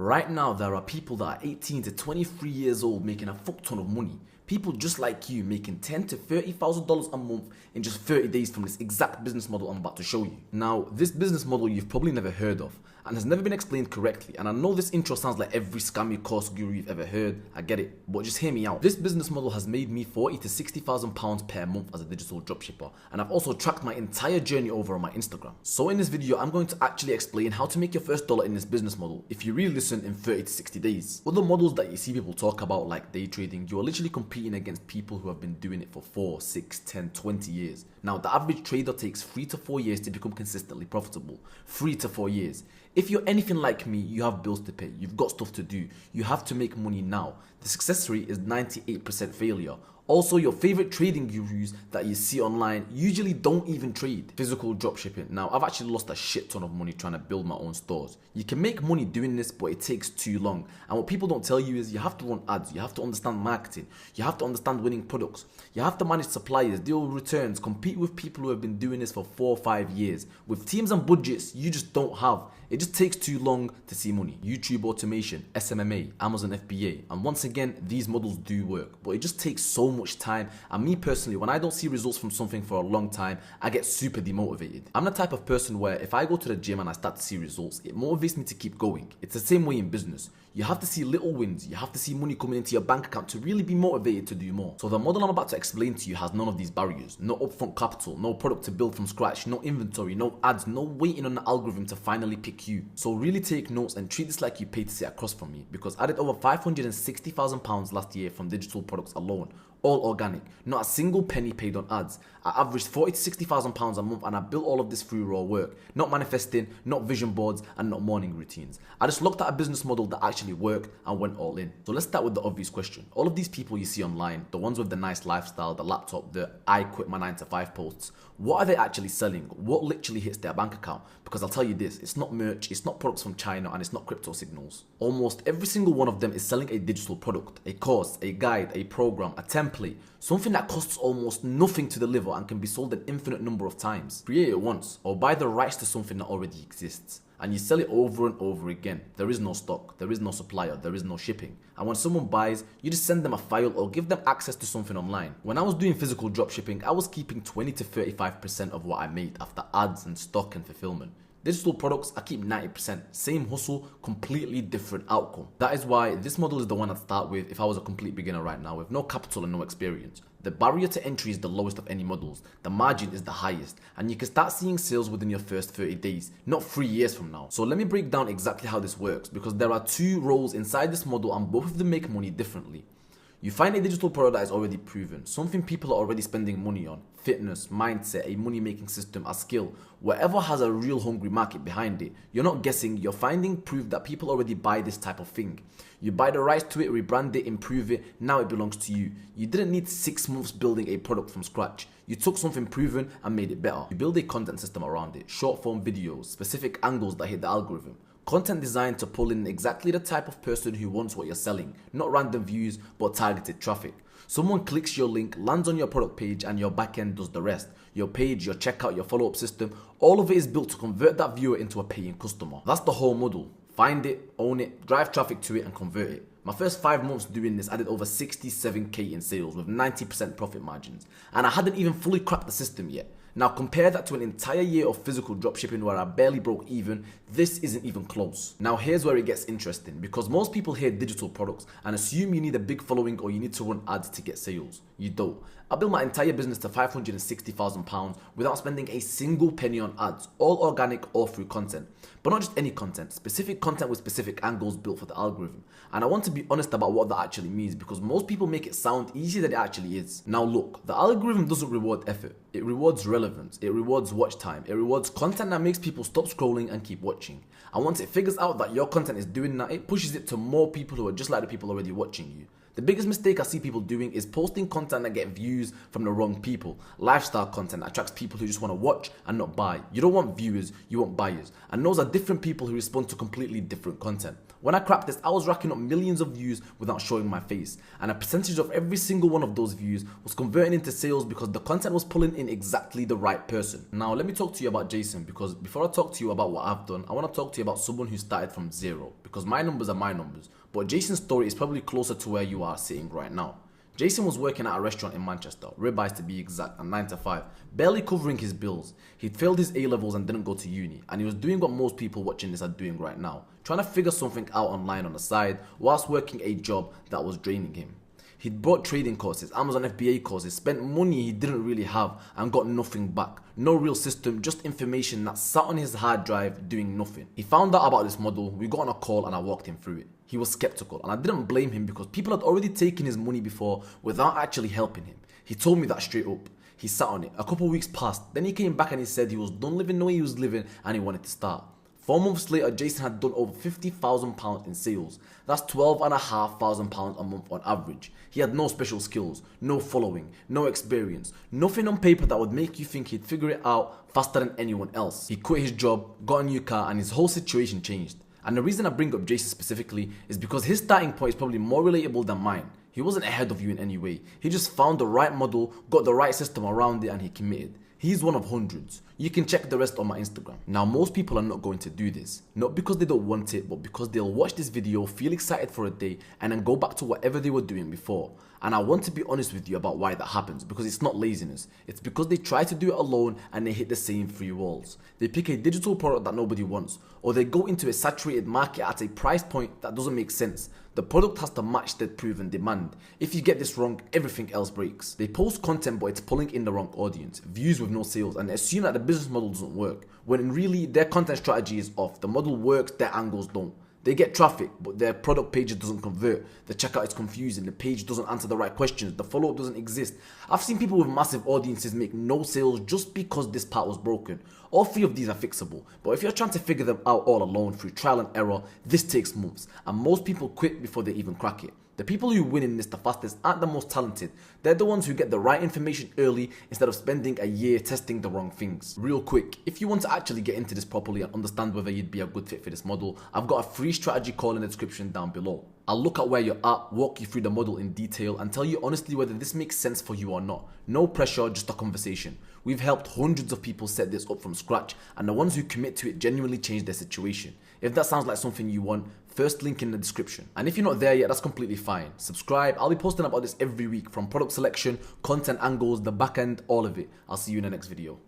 Right now, there are people that are 18 to 23 years old making a fuck ton of money. People just like you making $10,000 to $30,000 a month in just 30 days from this exact business model I'm about to show you. Now, this business model you've probably never heard of and has never been explained correctly. And I know this intro sounds like every scammy course guru you've ever heard. I get it, but just hear me out. This business model has made me £40,000 to £60,000 per month as a digital dropshipper, and I've also tracked my entire journey over on my Instagram. So in this video, I'm going to actually explain how to make your first dollar in this business model if you really listen in 30 to 60 days. Other models that you see people talk about like day trading, you are literally competing against people who have been doing it for 4, 6, 10, 20 years. Now, the average trader takes 3 to 4 years to become consistently profitable. 3 to 4 years. If you're anything like me, you have bills to pay, you've got stuff to do, you have to make money now. The success rate is 98% failure. Also, your favorite trading gurus that you see online usually don't even trade. Physical dropshipping. Now, I've actually lost a shit ton of money trying to build my own stores. You can make money doing this, but it takes too long. And what people don't tell you is you have to run ads, you have to understand marketing, you have to understand winning products, you have to manage suppliers, deal with returns, compete with people who have been doing this for 4 or 5 years, with teams and budgets you just don't have. It just takes too long to see money. YouTube automation, SMMA, Amazon FBA, and once again, these models do work, but it just takes so much time. And me personally, when I don't see results from something for a long time, I get super demotivated. I'm the type of person where if I go to the gym and I start to see results, it motivates me to keep going. It's the same way in business. You have to see little wins, you have to see money coming into your bank account to really be motivated to do more. So the model I'm about to explain to you has none of these barriers. No upfront capital, no product to build from scratch, no inventory, no ads, no waiting on the algorithm to finally pick you. So really take notes and treat this like you paid to sit across from me, because I did over £560,000 last year from digital products alone. All organic, not a single penny paid on ads. I averaged £40,000 to £60,000 a month, and I built all of this through raw work. Not manifesting, not vision boards, and not morning routines. I just looked at a business model that actually worked and went all in. So let's start with the obvious question. All of these people you see online, the ones with the nice lifestyle, the laptop, the I quit my 9 to 5 posts, what are they actually selling? What literally hits their bank account? Because I'll tell you this, it's not merch, it's not products from China, and it's not crypto signals. Almost every single one of them is selling a digital product, a course, a guide, a program, a template, something that costs almost nothing to deliver and can be sold an infinite number of times. Create it once, or buy the rights to something that already exists, and you sell it over and over again. There is no stock, there is no supplier, there is no shipping. And when someone buys, you just send them a file or give them access to something online. When I was doing physical dropshipping, I was keeping 20 to 35% of what I made after ads and stock and fulfillment. Digital products, I keep 90%. Same hustle, completely different outcome. That is why this model is the one I'd start with if I was a complete beginner right now with no capital and no experience. The barrier to entry is the lowest of any models, the margin is the highest, and you can start seeing sales within your first 30 days, not 3 years from now. So let me break down exactly how this works, because there are 2 roles inside this model and both of them make money differently. You find a digital product that is already proven, something people are already spending money on, fitness, mindset, a money-making system, a skill, whatever has a real hungry market behind it. You're not guessing, you're finding proof that people already buy this type of thing. You buy the rights to it, rebrand it, improve it, now it belongs to you. You didn't need 6 months building a product from scratch. You took something proven and made it better. You build a content system around it, short form videos, specific angles that hit the algorithm. Content designed to pull in exactly the type of person who wants what you're selling, not random views, but targeted traffic. Someone clicks your link, lands on your product page, and your backend does the rest. Your page, your checkout, your follow-up system, all of it is built to convert that viewer into a paying customer. That's the whole model. Find it, own it, drive traffic to it, and convert it. My first 5 months doing this, I did over 67k in sales with 90% profit margins, and I hadn't even fully cracked the system yet. Now compare that to an entire year of physical dropshipping where I barely broke even. This isn't even close. Now here's where it gets interesting, because most people hear digital products and assume you need a big following or you need to run ads to get sales. You don't. I built my entire business to £560,000 without spending a single penny on ads, all organic or through content. But not just any content, specific content with specific angles built for the algorithm. And I want to be honest about what that actually means, because most people make it sound easier than it actually is. Now look, the algorithm doesn't reward effort, it rewards relevance, it rewards watch time, it rewards content that makes people stop scrolling and keep watching. And once it figures out that your content is doing that, it pushes it to more people who are just like the people already watching you. The biggest mistake I see people doing is posting content that get views from the wrong people. Lifestyle content that attracts people who just want to watch and not buy. You don't want viewers, you want buyers. And those are different people who respond to completely different content. When I cracked this, I was racking up millions of views without showing my face. And a percentage of every single one of those views was converting into sales because the content was pulling in exactly the right person. Now let me talk to you about Jason, because before I talk to you about what I've done, I want to talk to you about someone who started from zero. Because my numbers are my numbers, but Jason's story is probably closer to where you are sitting right now. Jason was working at a restaurant in Manchester, ribeyes to be exact, and 9 to 5, barely covering his bills. He'd failed his A-levels and didn't go to uni, and he was doing what most people watching this are doing right now, trying to figure something out online on the side whilst working a job that was draining him. He'd bought trading courses, Amazon FBA courses, spent money he didn't really have and got nothing back. No real system, just information that sat on his hard drive doing nothing. He found out about this model, we got on a call and I walked him through it. He was skeptical and I didn't blame him because people had already taken his money before without actually helping him. He told me that straight up. He sat on it. A couple weeks passed, then he came back and he said he was done living the way he was living and he wanted to start. 4 months later, Jason had done over £50,000 in sales. That's £12,500 a month on average. He had no special skills, no following, no experience, nothing on paper that would make you think he'd figure it out faster than anyone else. He quit his job, got a new car, and his whole situation changed. And the reason I bring up Jason specifically is because his starting point is probably more relatable than mine. He wasn't ahead of you in any way. He just found the right model, got the right system around it, and he committed. He's one of hundreds. You can check the rest on my Instagram. Now, most people are not going to do this. Not because they don't want it, but because they'll watch this video, feel excited for a day, and then go back to whatever they were doing before. And I want to be honest with you about why that happens, because it's not laziness. It's because they try to do it alone and they hit the same 3 walls. They pick a digital product that nobody wants, or they go into a saturated market at a price point that doesn't make sense. The product has to match the proven demand. If you get this wrong, everything else breaks. They post content but it's pulling in the wrong audience, views with no sales, and they assume that the business model doesn't work, when really their content strategy is off. The model works, their angles don't. They get traffic, but their product page doesn't convert. The checkout is confusing, the page doesn't answer the right questions, the follow-up doesn't exist. I've seen people with massive audiences make no sales just because this part was broken. All 3 of these are fixable, but if you're trying to figure them out all alone through trial and error, this takes months, and most people quit before they even crack it. The people who win in this the fastest aren't the most talented. They're the ones who get the right information early instead of spending a year testing the wrong things. Real quick, if you want to actually get into this properly and understand whether you'd be a good fit for this model, I've got a free strategy call in the description down below. I'll look at where you're at, walk you through the model in detail, and tell you honestly whether this makes sense for you or not. No pressure, just a conversation. We've helped hundreds of people set this up from scratch, and the ones who commit to it genuinely change their situation. If that sounds like something you want, first link in the description. And if you're not there yet, that's completely fine. Subscribe, I'll be posting about this every week, from product selection, content angles, the back end, all of it. I'll see you in the next video.